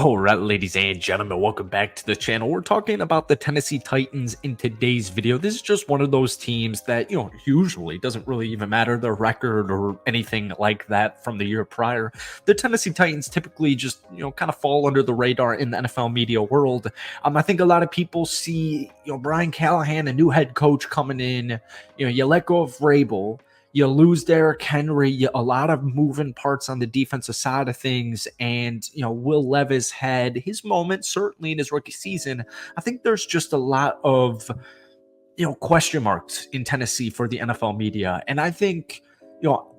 All right, ladies and gentlemen, welcome back to the channel. We're talking about the Tennessee Titans in today's video. This is just one of those teams that, usually doesn't really even matter their record or anything like that from the year prior. The Tennessee Titans typically just, kind of fall under the radar in the NFL media world. I think a lot of people see, Brian Callahan, a new head coach coming in, you let go of Vrabel. You lose Derrick Henry, a lot of moving parts on the defensive side of things. And, Will Levis had his moment, certainly in his rookie season. I think there's just a lot of, question marks in Tennessee for the NFL media. And I think,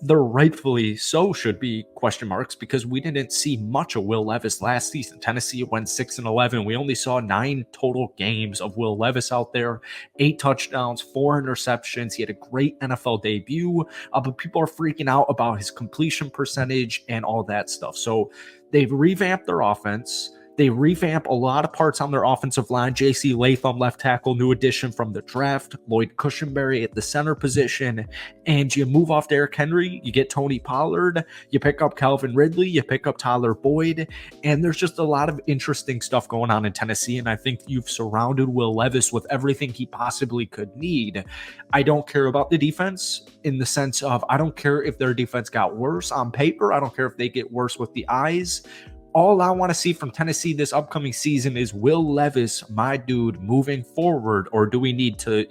there rightfully so should be question marks because we didn't see much of Will Levis last season. Tennessee went 6-11. We only saw 9 total games of Will Levis out there, 8 touchdowns, 4 interceptions. He had a great NFL debut, but people are freaking out about his completion percentage and all that stuff. So they've revamped their offense. They revamp a lot of parts on their offensive line. J.C. Latham, left tackle, new addition from the draft. Lloyd Cushenberry at the center position. And you move off Derrick Henry. You get Tony Pollard. You pick up Calvin Ridley. You pick up Tyler Boyd. And there's just a lot of interesting stuff going on in Tennessee. And I think you've surrounded Will Levis with everything he possibly could need. I don't care about the defense in the sense of I don't care if their defense got worse on paper. I don't care if they get worse with the eyes. All I want to see from Tennessee this upcoming season is Will Levis, my dude, moving forward, or do we need to,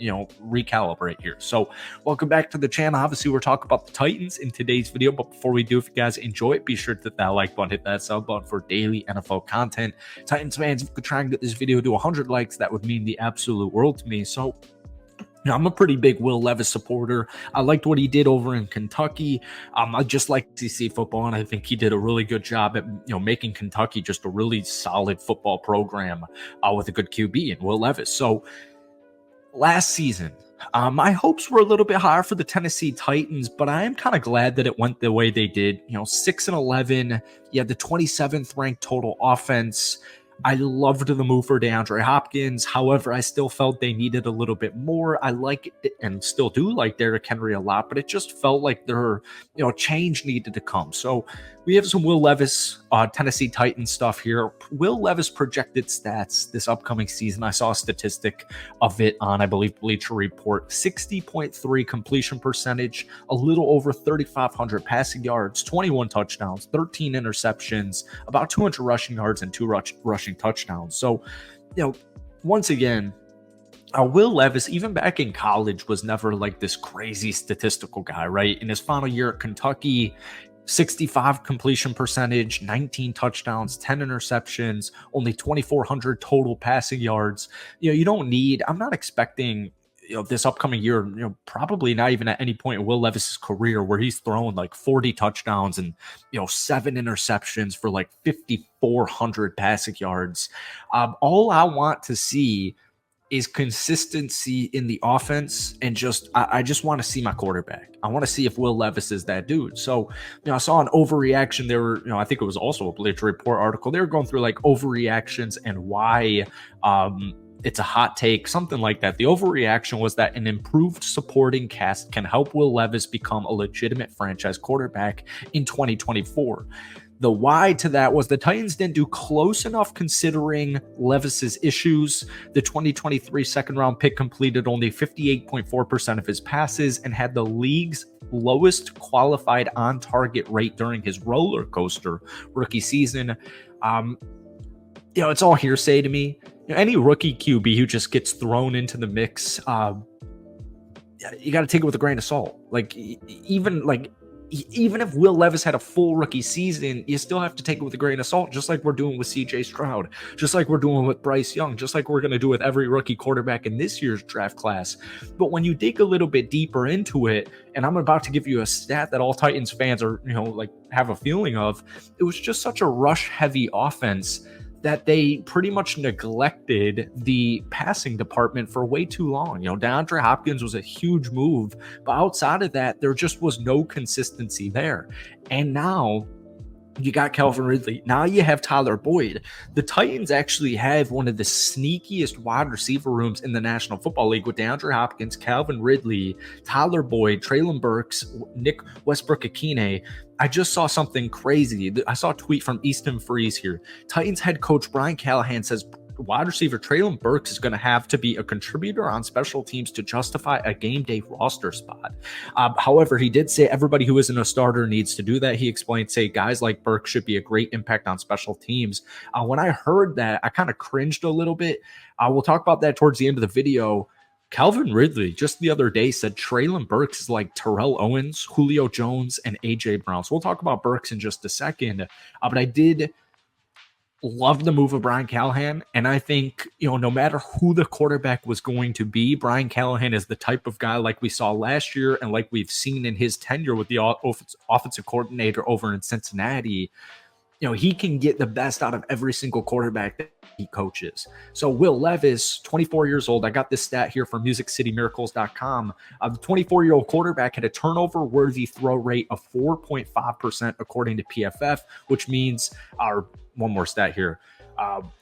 recalibrate here? So welcome back to the channel. Obviously, we're talking about the Titans in today's video, but before we do, if you guys enjoy it, be sure to hit that like button, hit that sub button for daily NFL content. Titans fans, if we could try and get this video to 100 likes, that would mean the absolute world to me. So I'm a pretty big Will Levis supporter. I liked what he did over in Kentucky. I just like SEC football, and I think he did a really good job at making Kentucky just a really solid football program with a good QB and Will Levis. So last season, my hopes were a little bit higher for the Tennessee Titans, but I am kind of glad that it went the way they did. 6-11. You had the 27th ranked total offense. I loved the move for DeAndre Hopkins. However, I still felt they needed a little bit more. I like it and still do like Derrick Henry a lot, but it just felt like their, change needed to come. So we have some Will Levis, Tennessee Titans stuff here. Will Levis projected stats this upcoming season. I saw a statistic of it on, I believe, Bleacher Report. 60.3 completion percentage, a little over 3,500 passing yards, 21 touchdowns, 13 interceptions, about 200 rushing yards, and 2 rushing touchdowns. So, once again, Will Levis, even back in college, was never like this crazy statistical guy, right? In his final year at Kentucky, 65 completion percentage, 19 touchdowns, 10 interceptions, only 2,400 total passing yards. You don't need, I'm not expecting, this upcoming year, probably not even at any point in Will Levis's career where he's thrown like 40 touchdowns and, 7 interceptions for like 5,400 passing yards. All I want to see is consistency in the offense, and I just want to see my quarterback. I want to see if Will Levis is that dude. So, I saw an overreaction. There were, I think it was also a Bleacher Report article. They were going through like overreactions and why it's a hot take, something like that. The overreaction was that an improved supporting cast can help Will Levis become a legitimate franchise quarterback in 2024. The why to that was the Titans didn't do close enough considering Levis's issues. The 2023 second-round pick completed only 58.4% of his passes and had the league's lowest qualified on-target rate during his roller coaster rookie season. It's all hearsay to me. Any rookie QB who just gets thrown into the mix, you got to take it with a grain of salt. Even if Will Levis had a full rookie season, you still have to take it with a grain of salt, just like we're doing with CJ Stroud, just like we're doing with Bryce Young, just like we're going to do with every rookie quarterback in this year's draft class. But when you dig a little bit deeper into it, and I'm about to give you a stat that all Titans fans are, have a feeling of, it was just such a rush-heavy offense that they pretty much neglected the passing department for way too long. DeAndre Hopkins was a huge move, but outside of that, there just was no consistency there. And now You got Calvin Ridley. Now you have Tyler Boyd. The Titans actually have one of the sneakiest wide receiver rooms in the National Football League with DeAndre Hopkins, Calvin Ridley, Tyler Boyd, Traylon Burks, Nick Westbrook-Akine. I just saw something crazy. I saw a tweet from Easton Freeze here. Titans head coach Brian Callahan says wide receiver Traylon Burks is going to have to be a contributor on special teams to justify a game day roster spot. However, he did say everybody who isn't a starter needs to do that. He explained, say, guys like Burks should be a great impact on special teams. When I heard that, I kind of cringed a little bit. We'll talk about that towards the end of the video. Calvin Ridley just the other day said Traylon Burks is like Terrell Owens, Julio Jones, and A.J. Brown. So we'll talk about Burks in just a second. But I did love the move of Brian Callahan. And I think, no matter who the quarterback was going to be, Brian Callahan is the type of guy like we saw last year and like we've seen in his tenure with the offensive coordinator over in Cincinnati. He can get the best out of every single quarterback that he coaches. So Will Levis, 24 years old. I got this stat here from MusicCityMiracles.com. The 24-year-old quarterback had a turnover-worthy throw rate of 4.5% according to PFF, which means one more stat here.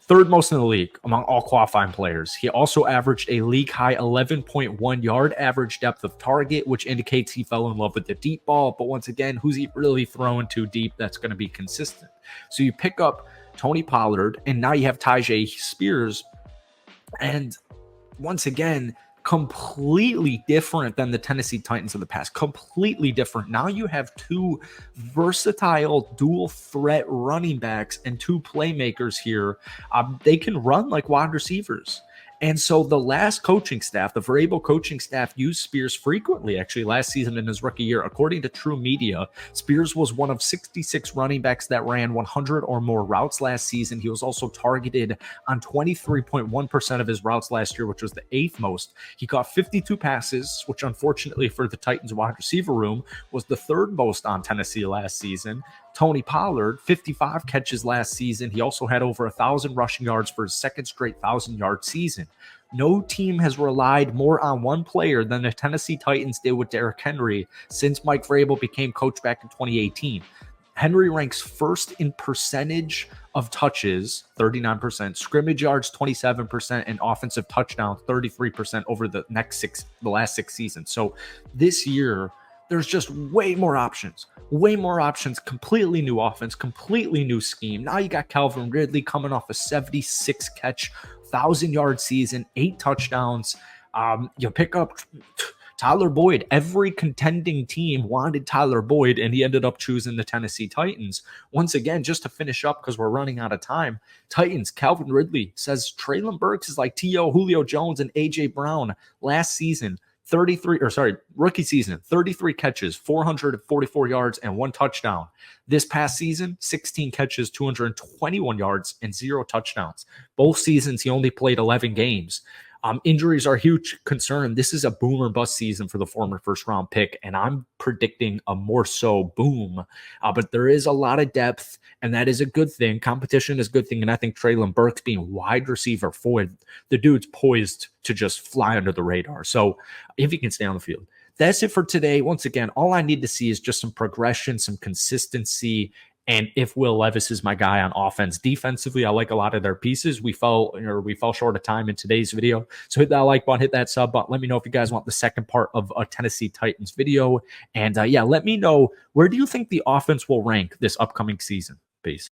Third most in the league among all qualifying players. He also averaged a league-high 11.1 yard average depth of target, which indicates he fell in love with the deep ball. But once again, who's he really throwing too deep that's going to be consistent? So you pick up Tony Pollard, and now you have Tyjae Spears. And once again, completely different than the Tennessee Titans of the past. Completely different. Now you have two versatile dual threat running backs and two playmakers here. They can run like wide receivers. And so the last coaching staff, the Vrabel coaching staff, used Spears frequently, actually, last season in his rookie year. According to True Media, Spears was one of 66 running backs that ran 100 or more routes last season. He was also targeted on 23.1% of his routes last year, which was the 8th most. He caught 52 passes, which unfortunately for the Titans wide receiver room was the 3rd most on Tennessee last season. Tony Pollard, 55 catches last season. He also had over 1,000 rushing yards for his 2nd straight 1,000-yard season. No team has relied more on one player than the Tennessee Titans did with Derrick Henry since Mike Vrabel became coach back in 2018. Henry ranks 1st in percentage of touches, 39%, scrimmage yards, 27%, and offensive touchdowns, 33% over the last 6 seasons. So this year, there's just way more options, completely new offense, completely new scheme. Now you got Calvin Ridley coming off a 76-catch, 1,000-yard season, 8 touchdowns. You pick up Tyler Boyd. Every contending team wanted Tyler Boyd, and he ended up choosing the Tennessee Titans. Once again, just to finish up because we're running out of time, Titans, Calvin Ridley says Traylon Burks is like T.O., Julio Jones, and A.J. Brown last season. Rookie season, 33 catches, 444 yards, and 1 touchdown. This past season, 16 catches, 221 yards, and 0 touchdowns. Both seasons, he only played 11 games. Injuries are a huge concern. This is a boom or bust season for the former first-round pick, and I'm predicting a more so boom. But there is a lot of depth, and that is a good thing. Competition is a good thing, and I think Traylon Burks being wide receiver 4, the dude's poised to just fly under the radar. So if he can stay on the field. That's it for today. Once again, all I need to see is just some progression, some consistency, and if Will Levis is my guy on offense. Defensively, I like a lot of their pieces. We fell short of time in today's video. So hit that like button, hit that sub button. Let me know if you guys want the second part of a Tennessee Titans video. And let me know, where do you think the offense will rank this upcoming season? Peace.